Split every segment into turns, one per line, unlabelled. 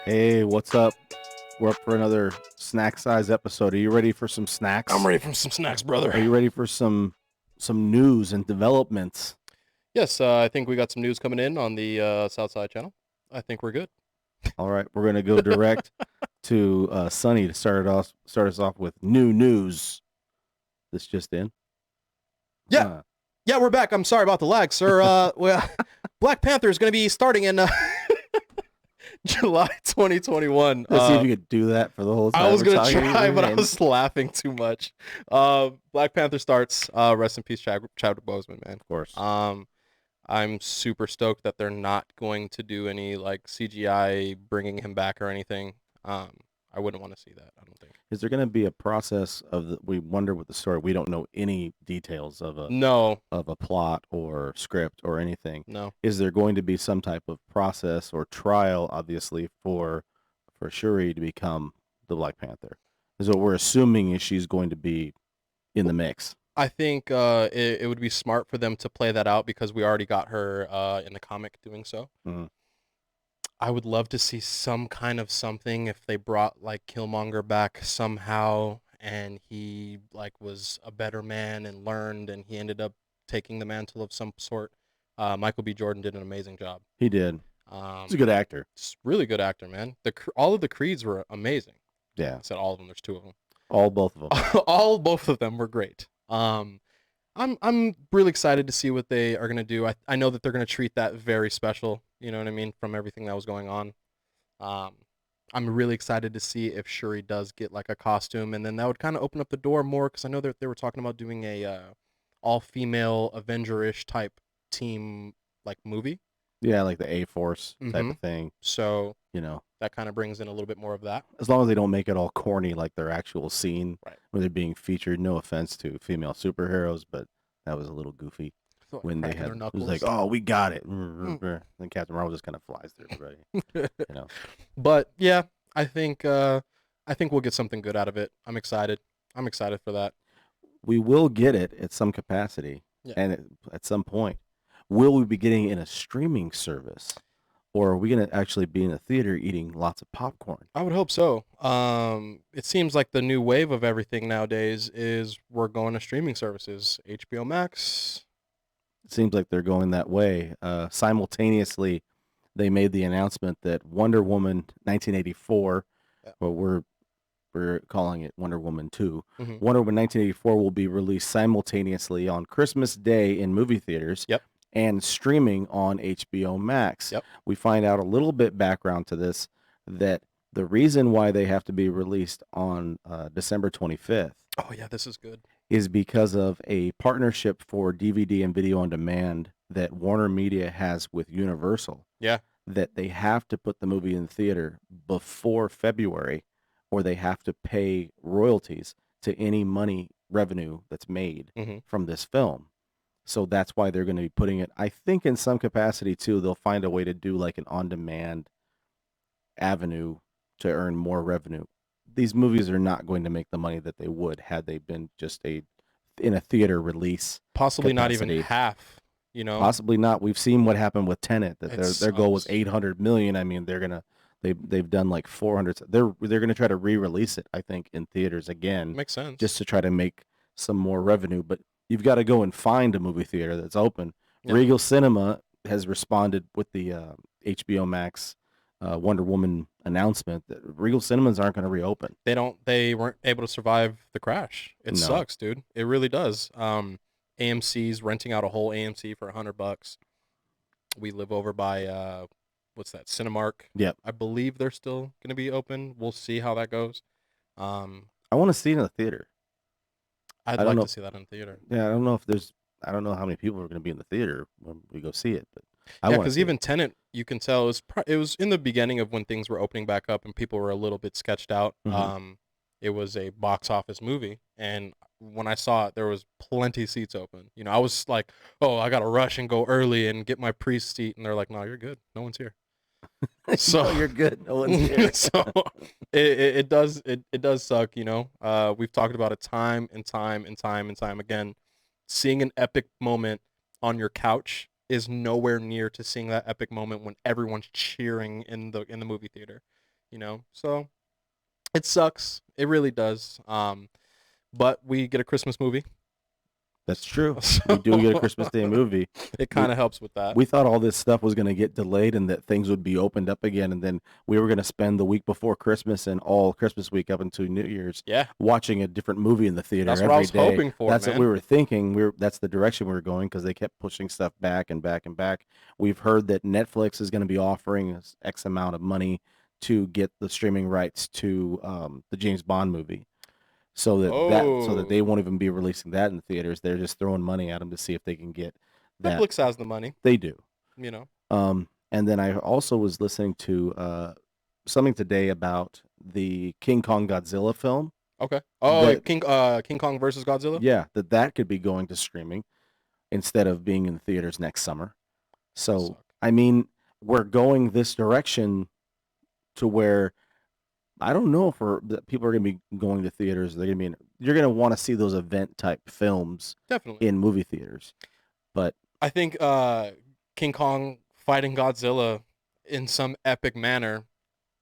Hey, what's up? We're up for another snack size episode. Are you ready for some snacks?
I'm ready for some snacks, brother.
Are you ready for some news and developments?
Yes, I think we got some news coming in on the Southside channel. I think we're good.
All right, we're gonna go direct to Sunny to start us off with new news. This just in.
Yeah,
Huh.
yeah, we're back. I'm sorry about the lag, sir. Well, Black Panther is going to be starting in July 2021.
Let's see if you could do that for the whole time.
I was
we're
gonna
talking
try, but I
and-
was laughing too much. Black Panther starts. Rest in peace, Chadwick Boseman, man.
Of course.
I'm super stoked that they're not going to do any like CGI bringing him back or anything. I wouldn't want to see that. I don't think.
Is there gonna be a process of we wonder with the story? We don't know any details of
No,
a plot or script or anything.
no.
Is there going to be some type of process or trial, obviously, for Shuri to become the Black Panther? Is what we're assuming is she's going to be in the mix.
I think it would be smart for them to play that out because we already got her in the comic doing so.
Mhm.
I would love to see some kind of something if they brought like Killmonger back somehow and he like was a better man and learned and he ended up taking the mantle of some sort. Michael B. Jordan did an amazing job.
He did.
Um,
He's a good actor.
It's really good actor, man. All of the Creeds were amazing.
Yeah,
I said all of them. There's two of them.
both of them.
Both of them were great. I'm really excited to see what they are gonna do. I know that they're gonna treat that very special. You know what I mean? From everything that was going on. I'm really excited to see if Shuri does get like a costume, and then that would kind of open up the door more because I know that they were talking about doing a all-female Avenger-ish type team like movie.
Yeah, like the A-Force type
Mhm.
of thing.
So
You know,
that kind of brings in a little bit more of that.
as long as they don't make it all corny like their actual scene
Right.
where they're being featured. No offense to female superheroes, but that was a little goofy.
So,
When they
cracking
had,
their
it was
knuckles.
like, oh, we got it. Then Captain Marvel just kind of flies through everybody. You know,
But yeah, I think we'll get something good out of it. I'm excited. I'm excited for that.
we will get it at some capacity,
Yeah.
and at some point, will we be getting it in a streaming service, or are we going to actually be in a theater eating lots of popcorn?
I would hope so. It seems like the new wave of everything nowadays is we're going to streaming services, HBO Max.
It seems like they're going that way. Simultaneously, they made the announcement that Wonder Woman 1984,
Yeah.
well, we're calling it Wonder Woman 2.
Mhm.
Wonder Woman 1984 will be released simultaneously on Christmas Day in movie theaters
Yep.
and streaming on HBO Max.
Yep.
We find out a little bit background to this, that the reason why they have to be released on December 25th
Oh yeah, this is good.
is because of a partnership for DVD and video on demand that Warner Media has with Universal.
Yeah.
That they have to put the movie in theater before February, or they have to pay royalties to any money revenue that's made
Mhm.
from this film. So that's why they're going to be putting it. I think in some capacity too, they'll find a way to do like an on-demand avenue to earn more revenue. These movies are not going to make the money that they would had they been just in a theater release.
Possibly not even
Capacity.
half. You know.
Possibly not. We've seen what happened with Tenet. That
It
their goal was
sucks.
800 million. I mean, they've done like 400. They're gonna try to re-release it. I think in theaters again,
Makes sense.
just to try to make some more revenue. But you've got to go and find a movie theater that's open.
Yeah.
Regal Cinema has responded with the HBO Max Wonder Woman announcement that Regal Cinemas aren't going to reopen.
They weren't able to survive the crash. It
No.
sucks, dude. It really does. AMC's renting out a whole AMC for $100. We live over by what's that? Cinemark.
Yep.
I believe they're still going to be open. We'll see how that goes.
I want to see it in the theater.
I'd
I don't
like
know.
to see that in theater.
Yeah, I don't know how many people are going to be in the theater when we go see it, but I
Yeah,
want to
because
see
even
it.
Tenet, you can tell it was in the beginning of when things were opening back up and people were a little bit sketched out.
Mhm.
It was a box office movie, and when I saw it, there was plenty of seats open. You know, I was like, "Oh, I gotta rush and go early and get my pre-seat," and they're like, "No, you're good. No one's here." So
No, you're good. No one's here.
so it does suck, you know. We've talked about it time and time and time and time again. Seeing an epic moment on your couch is nowhere near to seeing that epic moment when everyone's cheering in the movie theater. So it sucks. It really does. But we get a Christmas movie,
That's true. We do get a
so
Christmas Day movie.
it
We
kind of helps with that.
we thought all this stuff was going to get delayed and that things would be opened up again, and then we were going to spend the week before Christmas and all Christmas week up until New Year's
Yeah,
watching a different movie in the theater
that's what I
every
was
day.
hoping for,
That's what
man.
we were thinking. That's the direction we were going because they kept pushing stuff back and back and back. We've heard that Netflix is going to be offering us X amount of money to get the streaming rights to the James Bond movie, so that they
Oh,
won't even be releasing that in the theaters. They're just throwing money at them to see if they can get that.
Netflix has the money,
They do.
you know.
And then I also was listening to something today about the King Kong Godzilla film.
Okay. Oh,
That
King Kong versus Godzilla.
Yeah, that could be going to streaming instead of being in the theaters next summer.
That
So
suck.
I mean, we're going this direction to where I don't know if people are going to be going to theaters. They're going to be you're going to want to see those event type films
Definitely.
in movie theaters. But
I think King Kong fighting Godzilla in some epic manner.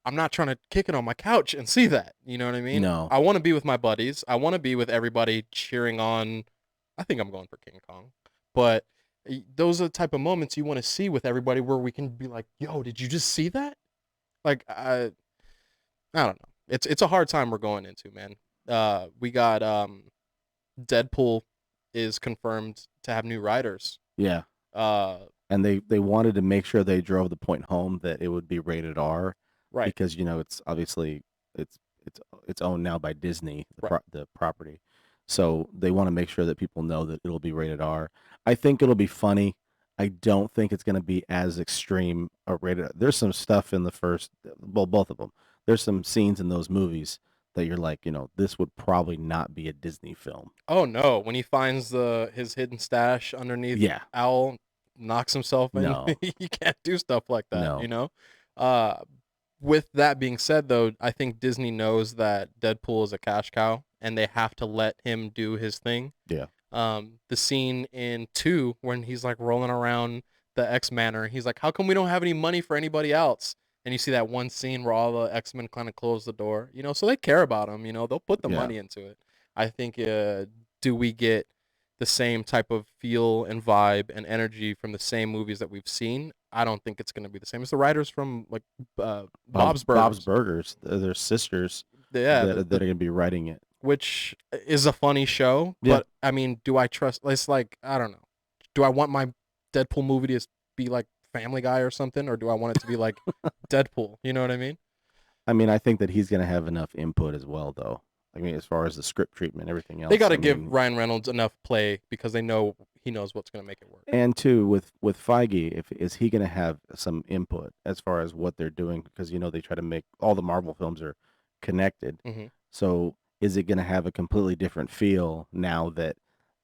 I'm not trying to kick it on my couch and see that. You know what I mean?
no,
I want to be with my buddies. I want to be with everybody cheering on. I think I'm going for King Kong. But those are the type of moments you want to see with everybody where we can be like, "Yo, did you just see that?" Like I don't know. It's a hard time we're going into, man. We got Deadpool is confirmed to have new writers.
yeah.
Uh,
And they wanted to make sure they drove the point home that it would be rated R
right,
because it's obviously it's it's owned now by Disney,
right.
the property. So they want to make sure that people know that it'll be rated R. I think it'll be funny. I don't think it's going to be as extreme a rated. There's some stuff in the first, well, both of them. There's some scenes in those movies that you're like, this would probably not be a Disney film.
Oh no, when he finds his hidden stash underneath
Yeah,
Owl, knocks himself in.
no,
You can't do stuff like that,
no,
Uh, with that being said, though, I think Disney knows that Deadpool is a cash cow, and they have to let him do his thing.
yeah,
The scene in 2 when he's like rolling around the X Manor, he's like, "How come we don't have any money for anybody else?" And you see that one scene where all the X-Men kind of close the door, so they care about him. They'll put the
yeah.
money into it. I think, do we get the same type of feel and vibe and energy from the same movies that we've seen? I don't think it's going to be the same. It's the writers from like Bob's
Bob's
Burgers.
Burgers. They're sisters
Yeah,
that are going to be writing it.
which is a funny show,
Yeah.
but I mean, do I trust? It's like, I don't know. Do I want my Deadpool movie to be like Family Guy or something, or do I want it to be like Deadpool? You know what I mean?
I mean, I think that he's going to have enough input as well, though. I mean, as far as the script treatment, everything else.
They got to
I
give
mean,
Ryan Reynolds enough play because they know he knows what's going to make it work.
and two, with Feige, is he going to have some input as far as what they're doing? Because they try to make all the Marvel films are connected.
Hmm.
So is it going to have a completely different feel now that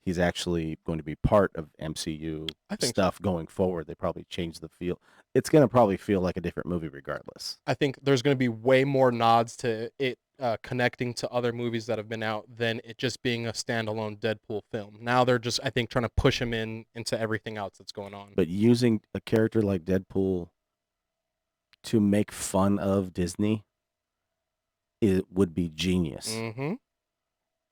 he's actually going to be part of MCU
I think so.
stuff going forward? They probably change the feel. It's going to probably feel like a different movie regardless.
I think there's going to be way more nods to it connecting to other movies that have been out than it just being a standalone Deadpool film. Now they're just, I think, trying to push him into everything else that's going on.
But using a character like Deadpool to make fun of Disney, it would be genius
Mm-hmm.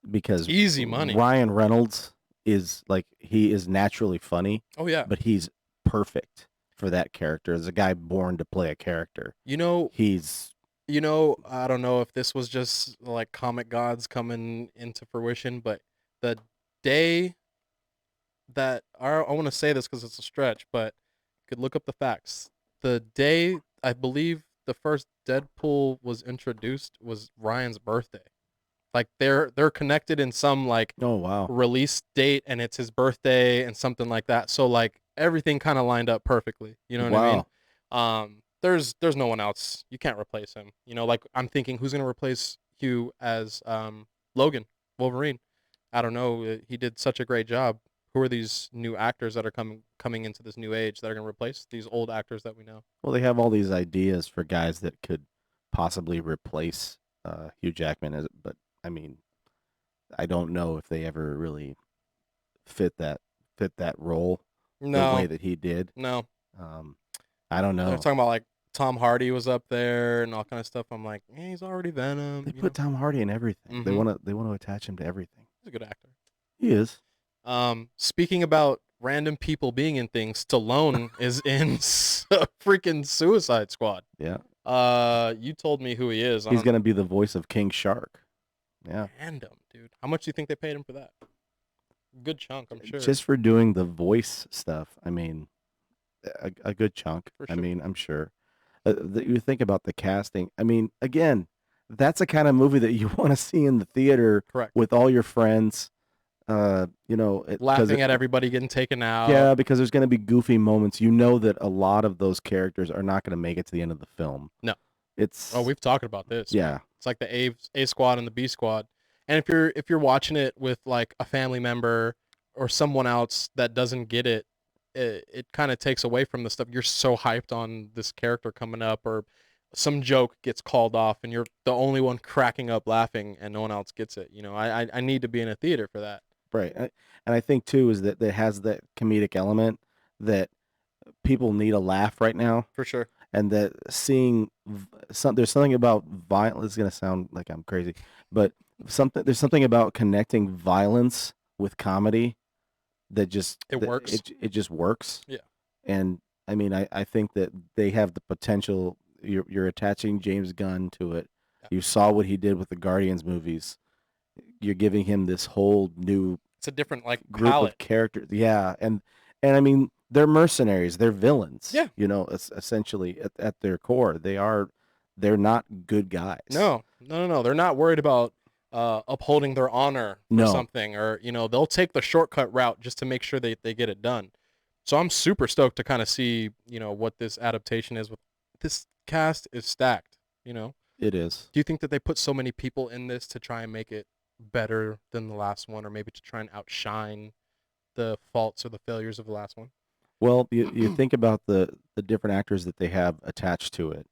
because
Easy money.
Ryan Reynolds he is naturally funny,
Oh yeah.
but he's perfect for that character. As a guy born to play a character,
You know,
he's
I don't know if this was just like comic gods coming into fruition, but the day that I want to say this because it's a stretch, but you could look up the facts. The day I believe the first Deadpool was introduced was Ryan's birthday. Like they're connected in some like
oh wow,
release date, and it's his birthday and something like that. So like everything kind of lined up perfectly. You know what I mean?
wow.
There's no one else. You can't replace him. Like I'm thinking, who's gonna replace Hugh as Logan Wolverine? I don't know. He did such a great job. Who are these new actors that are coming into this new age that are gonna replace these old actors that we know?
Well, they have all these ideas for guys that could possibly replace Hugh Jackman, but I mean, I don't know if they ever really fit that role the way
No,
that he did.
no.
Um, I don't
They're
know.
talking about like Tom Hardy was up there and all kind of stuff. I'm like, he's already Venom.
They
You
put
know,
Tom Hardy in everything.
mm-hmm.
They want to attach him to everything.
He's a good actor.
He is.
Speaking about random people being in things, Stallone is in freaking Suicide Squad.
Yeah.
You told me who he is.
He's gonna be the voice of King Shark. Yeah.
Random, dude. How much do you think they paid him for that? Good chunk, I'm sure.
Just for doing the voice stuff. I mean, a good chunk.
For
I
sure.
mean, I'm sure. You think about the casting. I mean, again, that's the kind of movie that you want to see in the theater
Correct.
with all your friends. You know,
Laughing at everybody getting taken out.
Yeah, because there's going to be goofy moments. You know that a lot of those characters are not going to make it to the end of the film.
No.
It's
we've talked about this.
Yeah.
Man. It's like the A squad and the B squad. And if you're watching it with like a family member or someone else that doesn't get it, it kind of takes away from the stuff. You're so hyped on this character coming up, or some joke gets called off and you're the only one cracking up laughing and no one else gets it. You know, I need to be in a theater for that.
Right. And I think too is that it has that comedic element that people need a laugh right now.
For sure.
And that seeing there's something about violence. It's going to sound like I'm crazy, but there's something about connecting violence with comedy that just
works.
It just works.
Yeah.
And I mean, I think that they have the potential. You're attaching James Gunn to it. Yeah. You saw what he did with the Guardians movies. You're giving him this whole new.
It's a different like
group
palette
of characters. Yeah, and I mean they're mercenaries. They're villains.
Yeah.
You know, it's essentially at their core, they're not good guys.
No. They're not worried about upholding their honor for something, or you know, they'll take the shortcut route just to make sure they get it done. So I'm super stoked to kind of see, you know, what this adaptation is. With this cast is stacked, you know.
It is.
Do you think that they put so many people in this to try and make it better than the last one, or maybe to try and outshine the faults or the failures of the last one?
Well, you think about the different actors that they have attached to it,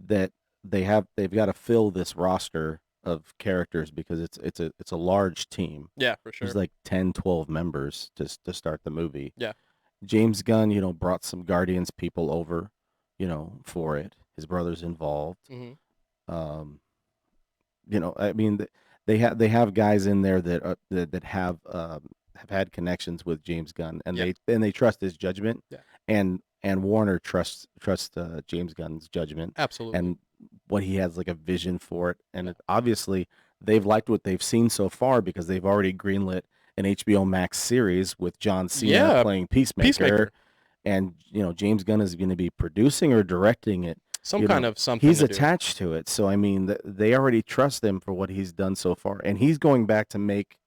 that they've got to fill this roster of characters because it's a large team.
Yeah, for sure.
There's like 10, 12 members to start the movie.
Yeah.
James Gunn, you know, brought some Guardians people over, you know, for it. His brother's involved.
Mm-hmm.
You know, I mean, they have guys in there that have had connections with James Gunn, and they trust his judgment.
Yeah.
And Warner trusts James Gunn's judgment.
Absolutely.
And what he has like a vision for it, and obviously they've liked what they've seen so far because they've already greenlit an HBO Max series with John Cena playing Peacemaker. And you know, James Gunn is going to be producing or directing it.
Something.
He's attached to it, so I mean, they already trust him for what he's done so far, and he's going back to make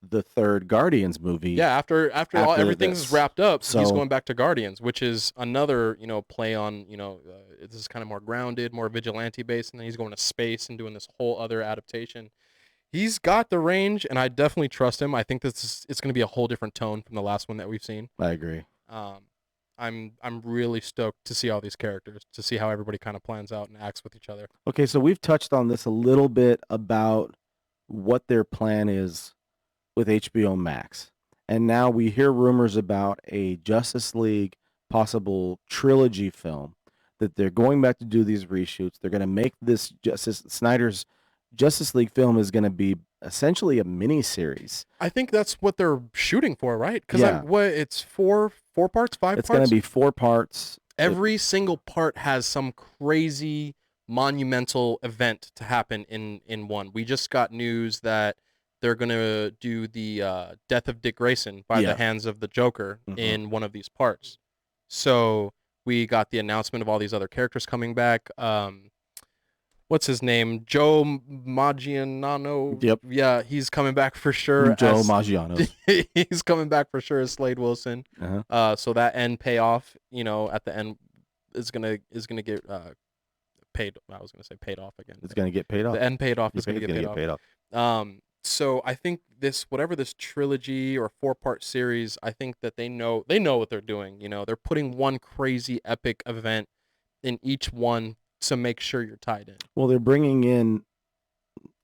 the third Guardians movie.
Yeah, after everything's wrapped up, so he's going back to Guardians, which is another, you know, play on, you know, this is kind of more grounded, more vigilante based, and then he's going to space and doing this whole other adaptation. He's got the range, and I definitely trust him. I think it's going to be a whole different tone from the last one that we've seen.
I agree.
I'm really stoked to see all these characters, to see how everybody kind of plans out and acts with each other.
Okay, so we've touched on this a little bit about what their plan is with HBO Max. And now we hear rumors about a Justice League possible trilogy film, that they're going back to do these reshoots. They're going to make this Snyder's Justice League film is going to be essentially a mini series.
I think that's what they're shooting for, right? Because it's four parts, 5 parts?
It's going to be 4 parts.
Every single part has some crazy monumental event to happen in one. We just got news that they're going to do the death of Dick Grayson by the hands of the Joker in one of these parts. So we got the announcement of all these other characters coming back. What's his name? Joe Maggiano.
Yep.
Yeah, he's coming back for sure.
Joe Maggiano.
He's coming back for sure as Slade Wilson.
Uh-huh.
So that end payoff, you know, at the end is gonna get paid. I was gonna say paid off again.
It's gonna get paid off.
The end paid off is gonna get paid off. So I think whatever this trilogy or 4-part series, I think that they know what they're doing. You know, they're putting one crazy epic event in each one to make sure you're tied in.
Well, they're bringing in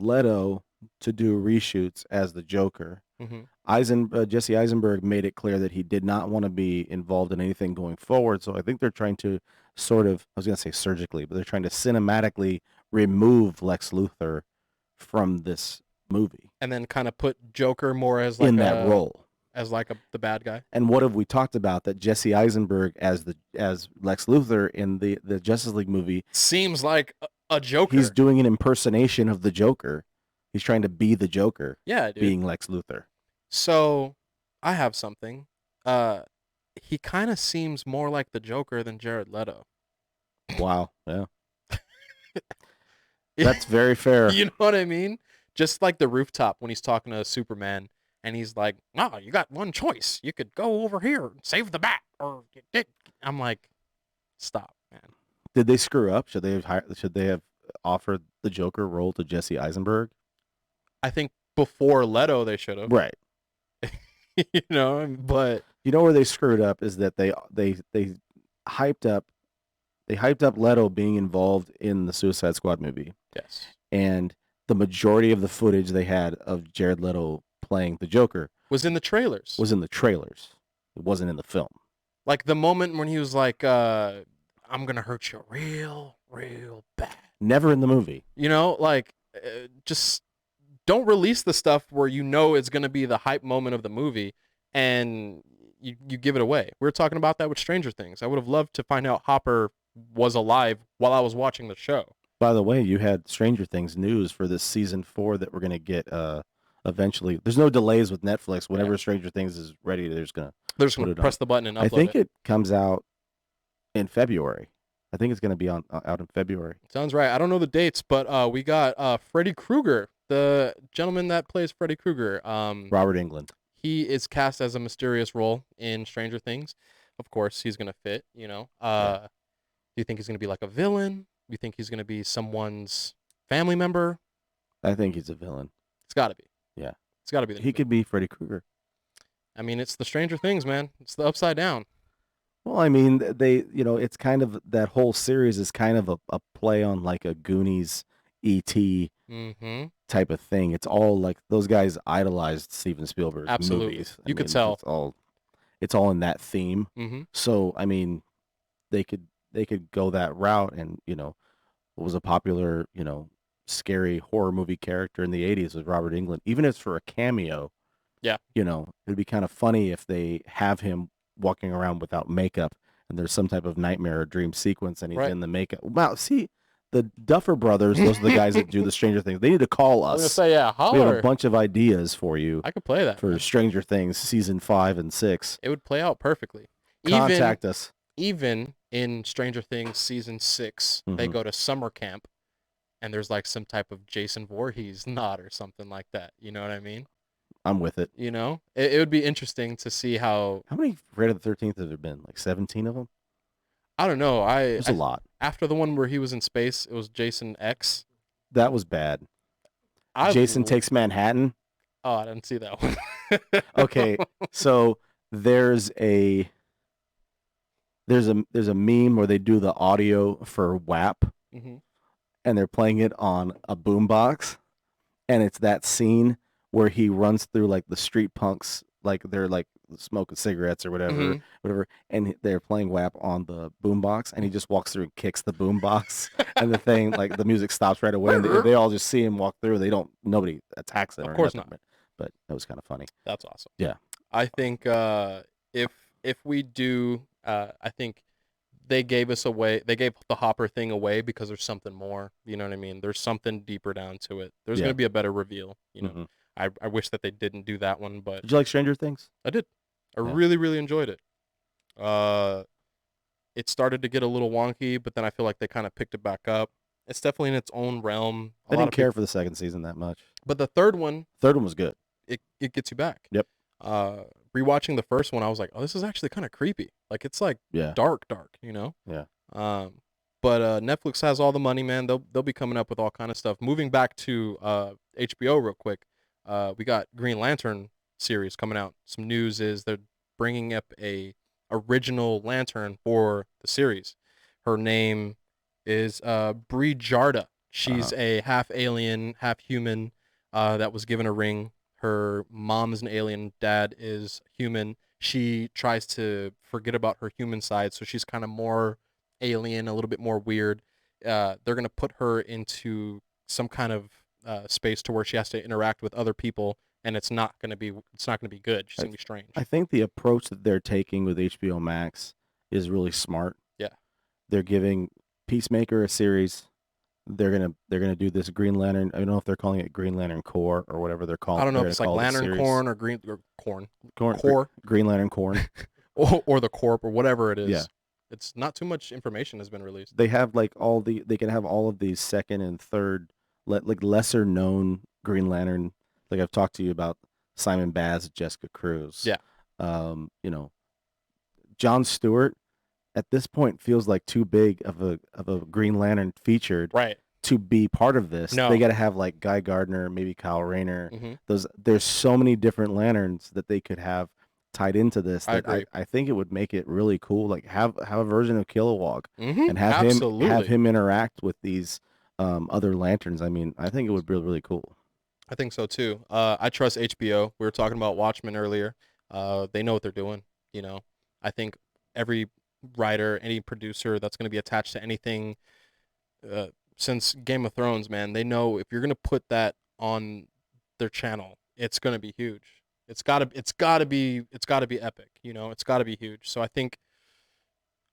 Leto to do reshoots as the Joker.
Mm-hmm.
Jesse Eisenberg made it clear that he did not want to be involved in anything going forward. So I think they're trying to sort of, I was going to say surgically, but they're trying to cinematically remove Lex Luthor from this movie
And then kind of put Joker more as like
in that role.
the bad guy.
And what have we talked about that Jesse Eisenberg as Lex Luthor in the Justice League movie
Seems like a Joker.
He's doing an impersonation of the Joker. He's trying to be the Joker,
yeah, dude.
being Lex Luthor.
So I have something. He kind of seems more like the Joker than Jared Leto.
Wow, yeah. That's very fair.
You know what I mean? Just like the rooftop when he's talking to Superman and he's like, "No, you got one choice. You could go over here and save the bat, or I'm like, "Stop, man."
Did they screw up? Should they have offered the Joker role to Jesse Eisenberg?
I think before Leto they should have.
Right.
You know, but
you know where they screwed up is that they hyped up Leto being involved in the Suicide Squad movie.
Yes.
And the majority of the footage they had of Jared Leto playing the Joker
was in the trailers.
It wasn't in the film.
Like the moment when he was like, I'm gonna hurt you real bad.
Never in the movie.
You know, like just don't release the stuff where you know it's gonna be the hype moment of the movie and you give it away. We were talking about that with Stranger Things. I would have loved to find out Hopper was alive while I was watching the show.
By the way, you had Stranger Things news for this season 4 that we're gonna get eventually. There's no delays with Netflix. Whenever Stranger Things is ready, they're just gonna
press the button and upload
I think it comes out in February. I think it's gonna be out in February.
Sounds right. I don't know the dates, but we got Freddy Krueger, the gentleman that plays Freddy Krueger.
Robert Englund.
He is cast as a mysterious role in Stranger Things. Of course, he's gonna fit. You know. Do you think he's gonna be like a villain? Do you think he's gonna be someone's family member?
I think he's a villain.
It's got to be.
Yeah.
It's got to be.
He could be Freddy Krueger.
I mean, it's the Stranger Things, man. It's the Upside Down.
Well, I mean, it's kind of, that whole series is kind of a play on like a Goonies, E.T. type of thing. It's all like those guys idolized Steven Spielberg's movies.
You could tell.
It's all in that theme.
Mm-hmm.
So, I mean, they could go that route, and what was a popular, scary horror movie character in the 80s was Robert Englund. Even if it's for a cameo, it'd be kind of funny if they have him walking around without makeup and there's some type of nightmare or dream sequence and he's in the makeup. Wow, see, the Duffer Brothers, those are the guys that do the Stranger Things. They need to call us.
I was gonna say, yeah, holler.
We have a bunch of ideas for you.
I could play that
for Stranger Things season 5 and 6.
It would play out perfectly.
Contact us.
Even in Stranger Things season 6, they go to summer camp, and there's like some type of Jason Voorhees nod or something like that. You know what I mean?
I'm with it.
You know, it would be interesting to see how
many Friday the 13th have there been? Like 17 of them?
I don't know.
There's a lot.
After the one where he was in space, it was Jason X.
That was bad. Jason Takes Manhattan.
Oh, I didn't see that one.
Okay, so there's a meme where they do the audio for WAP, and they're playing it on a boombox, and it's that scene where he runs through like the street punks, like they're like smoking cigarettes or whatever, and they're playing WAP on the boombox, and he just walks through and kicks the boombox, and the thing, like the music stops right away, and they all just see him walk through. Nobody attacks them.
Of course not.
But that was kind of funny.
That's awesome.
Yeah.
I think if we do, I think they gave us away. They gave the Hopper thing away because there's something more. You know what I mean? There's something deeper down to it. There's going to be a better reveal. You know. I wish that they didn't do that one, but
did you like Stranger Things?
I did. I really, really enjoyed it. It started to get a little wonky, but then I feel like they kind of picked it back up. It's definitely in its own realm.
I didn't care for the second season that much.
But the third one
was good.
It gets you back.
Yep.
Rewatching the first one, I was like, oh, this is actually kind of creepy. Like it's like dark, you know?
Yeah.
But Netflix has all the money, man. They'll be coming up with all kind of stuff. Moving back to HBO real quick. We got Green Lantern series coming out. Some news is they're bringing up a original Lantern for the series. Her name is Brie Jarda. She's a half alien, half human that was given a ring. Her mom is an alien, dad is human. She tries to forget about her human side, so she's kind of more alien, a little bit more weird. They're gonna put her into some kind of space to where she has to interact with other people, and it's not gonna be good. She's
I,
gonna be strange.
I think the approach that they're taking with HBO Max is really smart.
Yeah.
They're giving Peacemaker a series. They're gonna do this Green Lantern. I don't know if they're calling it Green Lantern Corps or whatever they're
I
calling.
don't know
They're
if
gonna
it's like
call the
Lantern
series
Corn or Green or Corn
Corn,
Core
Green Lantern Corn.
or the Corp or whatever it is.
Yeah.
It's not too much information has been released.
They have like they can have all of these second and third like lesser known Green Lantern. Like I've talked to you about Simon Baz, Jessica Cruz.
Yeah.
You know, John Stewart at this point feels like too big of a Green Lantern featured
Right.
to be part of this.
No.
They got to have like Guy Gardner, maybe Kyle Rayner.
hmm
There's so many different lanterns that they could have tied into this
I
that
agree.
I think it would make it really cool. Like have a version of Kilowog and
Absolutely.
have him interact with these other lanterns. I mean, I think it would be really cool.
I think so too. I trust HBO. We were talking about Watchmen earlier. They know what they're doing. You know, I think every writer, any producer that's going to be attached to anything, since Game of Thrones, man, they know if you're going to put that on their channel, it's going to be huge. It's gotta be epic. You know, it's gotta be huge. So I think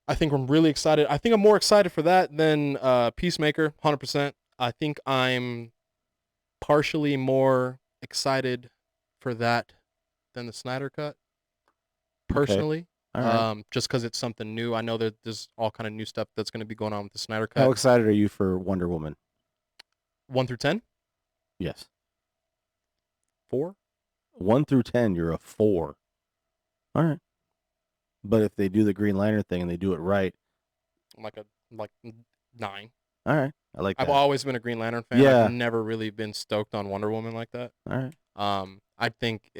I'm really excited. I think I'm more excited for that than Peacemaker, 100%. I think I'm partially more excited for that than the Snyder Cut, personally.
All right.
Just because it's something new. I know that there's all kind of new stuff that's going to be going on with the Snyder
How
Cut.
excited are you for Wonder Woman?
1 through 10,
Yes.
4.
1 through 10, you're a 4. All right. But if they do the Green Lantern thing and they do it right,
I'm like 9.
all right. I like that.
I've always been a Green Lantern fan.
Yeah.
I've never really been stoked on Wonder Woman like that.
All right.
I think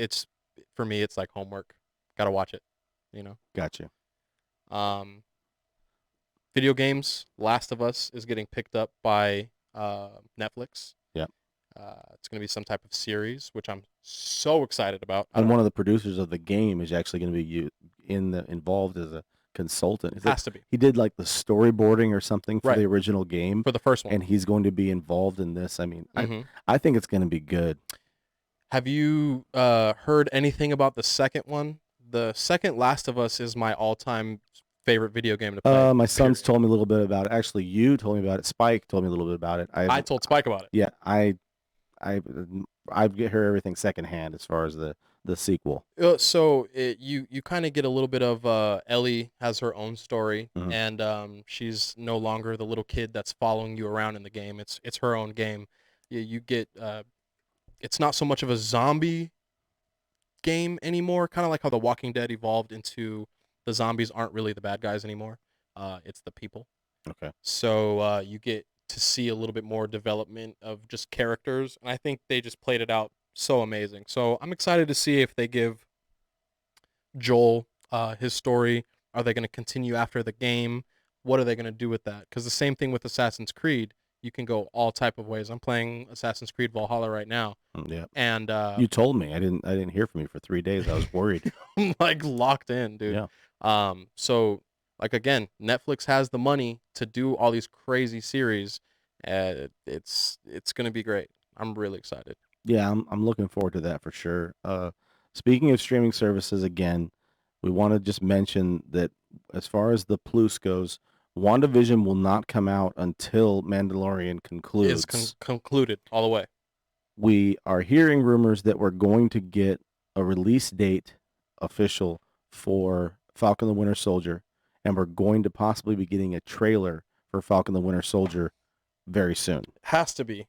for me, it's like homework. Gotta watch it, you know.
Got you.
Video games. Last of Us is getting picked up by Netflix.
Yeah.
It's gonna be some type of series, which I'm so excited about.
And one of the producers of the game is actually going to be involved as a consultant.
Has to be
He did like the storyboarding or something for
Right.
the original game,
for the first one.
and he's going to be involved in this. I mean,
Mhm.
I think it's going to be good.
Have you heard anything about the second one? The second Last of Us is my all-time favorite video game to play.
My son's told me a little bit about it. Actually, you told me about it. Spike told me a little bit about it.
I told Spike about it.
Yeah, I get her everything secondhand as far as the sequel.
So you kind of get a little bit of Ellie has her own story,
Mhm.
and she's no longer the little kid that's following you around in the game. It's her own game. You get it's not so much of a zombie game anymore. Kind of like how The Walking Dead evolved into the zombies aren't really the bad guys anymore. It's the people.
Okay.
So you get to see a little bit more development of just characters, and I think they just played it out so amazing. So I'm excited to see if they give Joel his story. Are they going to continue after the game? What are they going to do with that? Because the same thing with Assassin's Creed, you can go all type of ways. I'm playing Assassin's Creed Valhalla right now,
Yeah.
and
You told me. I didn't hear from you for 3 days. I was worried.
I'm like locked in, dude.
Yeah.
So like again, Netflix has the money to do all these crazy series. It's gonna be great. I'm really excited.
Yeah, I'm looking forward to that for sure. Speaking of streaming services again, we want to just mention that as far as the Plus goes, WandaVision will not come out until Mandalorian concludes.
It's concluded all the way.
We are hearing rumors that we're going to get a release date official for Falcon the Winter Soldier, and we're going to possibly be getting a trailer for Falcon the Winter Soldier very soon.
Has to be.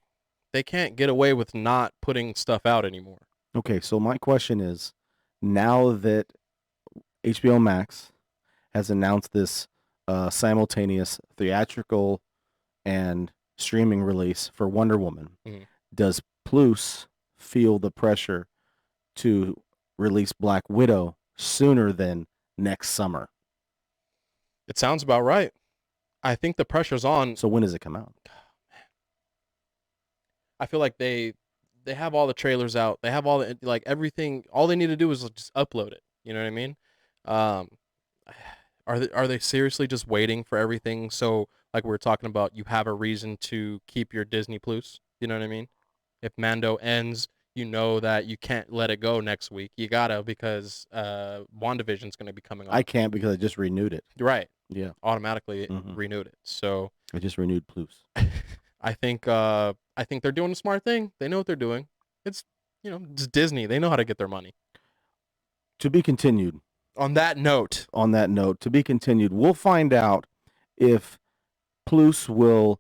They can't get away with not putting stuff out anymore.
Okay, so my question is, now that HBO Max has announced this simultaneous theatrical and streaming release for Wonder Woman,
Mhm.
does Plus feel the pressure to release Black Widow sooner than next summer?
It sounds about right. I think the pressure's on.
So when does it come out?
I feel like they they have all the trailers out. They have all the like everything. All they need to do is just upload it. You know what I mean? Um, are they seriously just waiting for everything? So like we were talking about, you have a reason to keep your Disney Plus. You know what I mean? If Mando ends, you know that you can't let it go next week. You gotta because WandaVision's gonna be coming
I
on.
can't because I just renewed it.
Right,
Yeah,
automatically
hmm
renewed it. So
I just renewed Plus.
I think they're doing a smart thing. They know what they're doing. It's it's Disney. They know how to get their money.
To be continued.
On that note,
On that note, to be continued. We'll find out if Plus will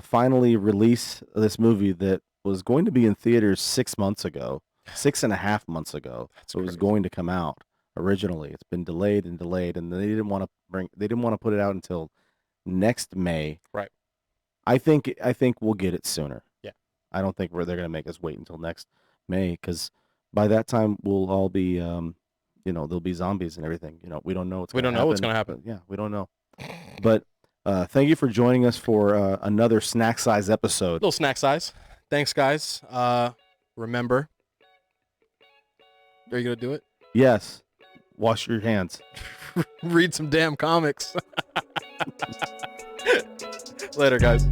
finally release this movie that was going to be in theaters 6 months ago, 6.5 months ago.
That's
It was
crazy.
going to come out originally. It's been delayed and delayed, and they didn't want to put it out until next May.
Right.
I think we'll get it sooner.
Yeah.
I don't think they're going to make us wait until next May, because by that time we'll all be there'll be zombies and everything. We don't know what's
We
going to
don't know what's gonna
but
happen.
yeah, we don't know. But thank you for joining us for another snack size episode.
Little snack size. Thanks, guys. Remember, are you gonna do it?
Yes, wash your hands.
Read some damn comics. Later, guys.